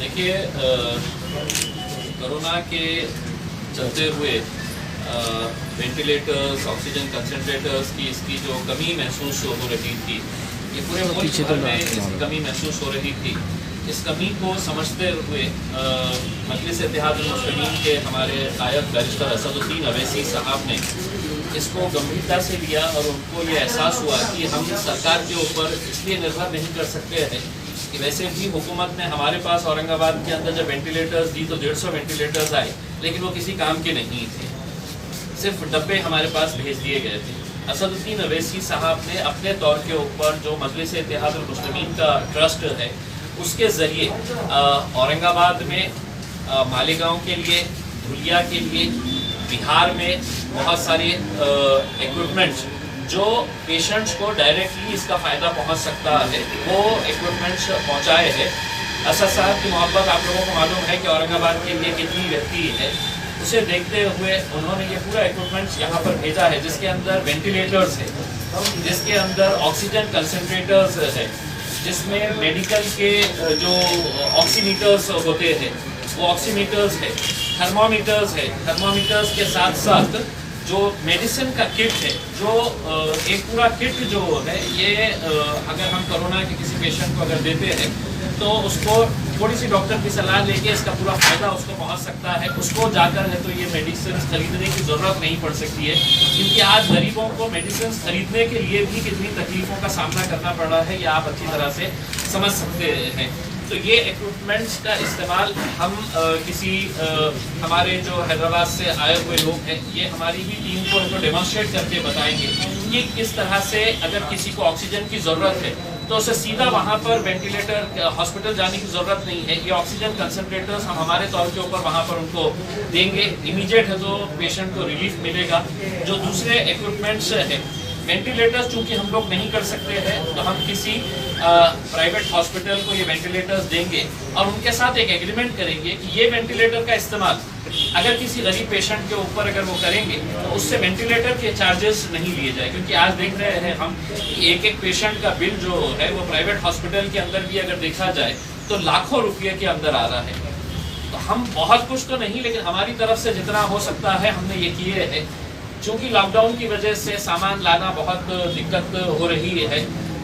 देखिए, कोरोना के चलते हुए वेंटिलेटर्स, ऑक्सीजन कंसंट्रेटर्स की इसकी जो कमी महसूस हो रही थी, ये पूरे मुल्क भर में इसकी कमी महसूस हो रही थी। इस कमी को समझते हुए मजलिस इत्तेहादुल मुस्लिमीन के हमारे नायब बैरिस्टर असदुद्दीन अवैसी साहब ने इसको गंभीरता से लिया और उनको ये एहसास हुआ कि हम सरकार के ऊपर इसलिए निर्भर नहीं कर सकते हैं कि वैसे भी हुकूमत ने हमारे पास औरंगाबाद के अंदर जब वेंटिलेटर्स दी तो 150 वेंटिलेटर्स आए, लेकिन वो किसी काम के नहीं थे, सिर्फ डब्बे हमारे पास भेज दिए गए थे। असदुद्दीन अवैसी साहब ने अपने तौर के ऊपर जो मजलिस इत्तेहादुल मुस्लिमीन का ट्रस्ट है उसके ज़रिए औरंगाबाद में, मालेगांव के लिए, धुलिया के लिए, बिहार में बहुत सारे इक्विपमेंट्स जो पेशेंट्स को डायरेक्टली इसका फ़ायदा पहुंच सकता है वो इक्विपमेंट्स पहुंचाए हैं। असद साहब की मोहब्बत आप लोगों को मालूम है कि औरंगाबाद के लिए कितनी व्यक्ति है, उसे देखते हुए उन्होंने ये पूरा इक्विपमेंट्स यहाँ पर भेजा है, जिसके अंदर वेंटिलेटर्स है, जिसके अंदर ऑक्सीजन कंसनट्रेटर्स है, जिसमें मेडिकल के जो ऑक्सीमीटर्स होते हैं वो ऑक्सीमीटर्स है, थर्मामीटर्स है, थर्मामीटर्स के साथ साथ जो मेडिसिन का किट है, जो एक पूरा किट जो है ये अगर हम कोरोना के किसी पेशेंट को अगर देते हैं तो उसको थोड़ी सी डॉक्टर की सलाह लेके इसका पूरा फ़ायदा उसको पहुंच सकता है, उसको जाकर है तो ये मेडिसिन खरीदने की ज़रूरत नहीं पड़ सकती है, क्योंकि आज गरीबों को मेडिसिन खरीदने के लिए भी कितनी तकलीफ़ों का सामना करना पड़ रहा है, ये आप अच्छी तरह से समझ सकते हैं। तो ये इक्विपमेंट्स का इस्तेमाल हम किसी हमारे जो हैदराबाद से आए हुए लोग हैं, ये हमारी भी टीम को इनको डेमोन्स्ट्रेट करके बताएंगे कि किस तरह से अगर किसी को ऑक्सीजन की ज़रूरत है तो उसे सीधा वहाँ पर वेंटिलेटर हॉस्पिटल जाने की ज़रूरत नहीं है। ये ऑक्सीजन कंसनट्रेटर्स हम हमारे तौर के ऊपर वहाँ पर उनको देंगे, इमीडिएट है तो पेशेंट को रिलीफ मिलेगा। जो दूसरे इक्विपमेंट्स है, वेंटिलेटर्स चूँकि हम लोग नहीं कर सकते हैं तो हम किसी प्राइवेट हॉस्पिटल को ये वेंटिलेटर्स देंगे और उनके साथ एक एग्रीमेंट करेंगे कि ये वेंटिलेटर का इस्तेमाल अगर किसी गरीब पेशेंट के ऊपर अगर वो करेंगे तो उससे वेंटिलेटर के चार्जेस नहीं लिए जाए, क्योंकि आज देख रहे हैं हम एक एक पेशेंट का बिल जो है वो प्राइवेट हॉस्पिटल के अंदर भी अगर देखा जाए तो लाखों रुपये के अंदर आ रहा है। तो हम बहुत कुछ तो नहीं, लेकिन हमारी तरफ से जितना हो सकता है हमने ये किए है। चूँकि लॉकडाउन की वजह से सामान लाना बहुत दिक्कत हो रही है,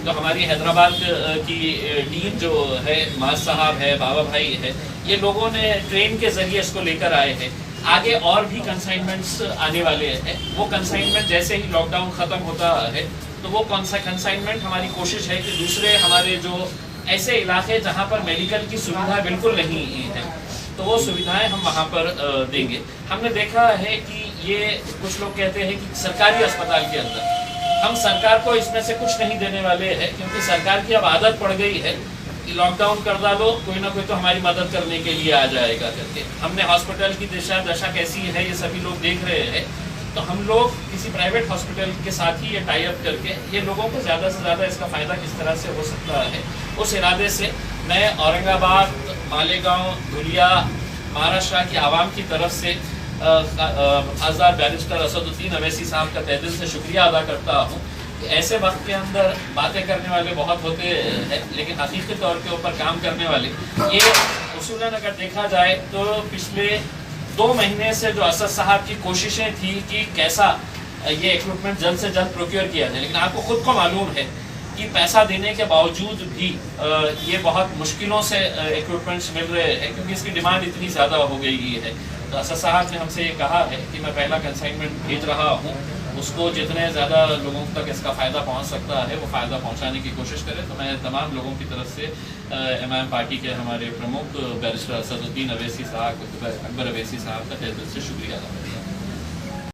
तो हमारी हैदराबाद की टीम जो है, माज साहब है, बाबा भाई है, ये लोगों ने ट्रेन के ज़रिए इसको लेकर आए हैं। आगे और भी कंसाइनमेंट्स आने वाले हैं। वो कंसाइनमेंट जैसे ही लॉकडाउन ख़त्म होता है तो वो कौन सा कंसाइनमेंट हमारी कोशिश है कि दूसरे हमारे जो ऐसे इलाके जहाँ पर मेडिकल की सुविधा बिल्कुल नहीं है तो वो सुविधाएं हम वहाँ पर देंगे। हमने देखा है कि ये कुछ लोग कहते हैं कि सरकारी अस्पताल के अंदर हम सरकार को इसमें से कुछ नहीं देने वाले हैं, क्योंकि सरकार की अब आदत पड़ गई है कि लॉकडाउन कर डालो, कोई ना कोई तो हमारी मदद करने के लिए आ जाएगा करके। हमने हॉस्पिटल की दशा कैसी है ये सभी लोग देख रहे हैं, तो हम लोग किसी प्राइवेट हॉस्पिटल के साथ ही ये टाई अप करके ये लोगों को ज़्यादा से ज़्यादा इसका फ़ायदा किस तरह से हो सकता है, उस इरादे से मैं औरंगाबाद, मालेगांव, धुलिया, महाराष्ट्र की आवाम की तरफ से आज़ाद बैरिस्टर असदुद्दीन अवैसी साहब का तहे दिल से शुक्रिया अदा करता हूँ कि ऐसे वक्त के अंदर बातें करने वाले बहुत होते हैं, लेकिन हकीकी तौर के ऊपर काम करने वाले ये उसूलन अगर देखा जाए तो पिछले 2 महीने से जो असद साहब की कोशिशें थी कि कैसा ये इक्विपमेंट जल्द से जल्द प्रोक्योर किया जाए, लेकिन आपको खुद को मालूम है कि पैसा देने के बावजूद भी ये बहुत मुश्किलों से इक्विपमेंट्स मिल रहे हैं, क्योंकि इसकी डिमांड इतनी ज़्यादा हो गई है। तो असद साहब ने हमसे ये कहा है कि मैं पहला कंसाइनमेंट भेज रहा हूँ, उसको जितने ज़्यादा लोगों तक इसका फ़ायदा पहुँच सकता है वो फ़ायदा पहुँचाने की कोशिश करें। तो मैं तमाम लोगों की तरफ से MIM पार्टी के हमारे प्रमुख बैरिस्टर असदुद्दीन अवैसी साहब, अकबर अवैसी साहब का तहे दिल से शुक्रिया अदा करता हूँ।